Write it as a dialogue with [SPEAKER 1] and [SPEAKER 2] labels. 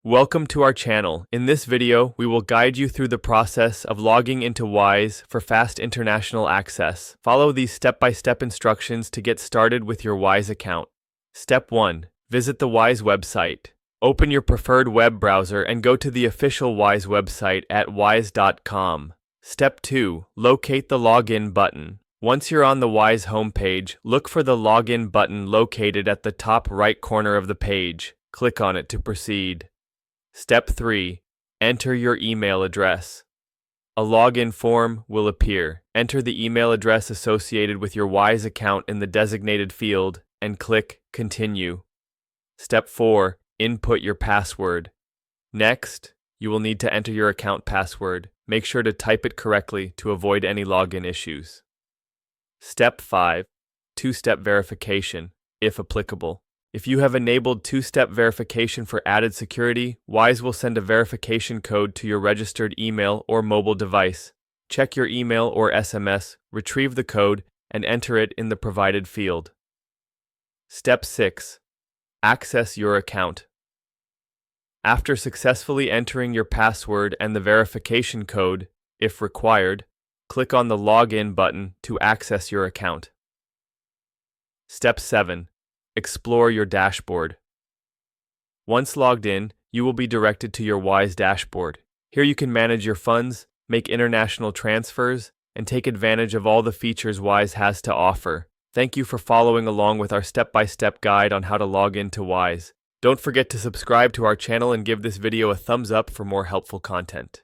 [SPEAKER 1] Welcome to our channel. In this video, we will guide you through the process of logging into Wise for fast international access. Follow these step-by-step instructions to get started with your Wise account. Step 1. Visit the Wise website. Open your preferred web browser and go to the official Wise website at wise.com. Step 2. Locate the login button. Once you're on the Wise homepage, look for the login button located at the top right corner of the page. Click on it to proceed. Step 3. Enter your email address. A login form will appear. Enter the email address associated with your Wise account in the designated field and click Continue. Step 4. Input your password. Next, you will need to enter your account password. Make sure to type it correctly to avoid any login issues. Step 5. Two-step verification, if applicable. If you have enabled two-step verification for added security, Wise will send a verification code to your registered email or mobile device. Check your email or SMS, retrieve the code, and enter it in the provided field. Step 6. Access your account. After successfully entering your password and the verification code, if required, click on the Login button to access your account. Step 7. Explore your dashboard. Once logged in, you will be directed to your Wise dashboard. Here you can manage your funds, make international transfers, and take advantage of all the features Wise has to offer. Thank you for following along with our step-by-step guide on how to log into Wise. Don't forget to subscribe to our channel and give this video a thumbs up for more helpful content.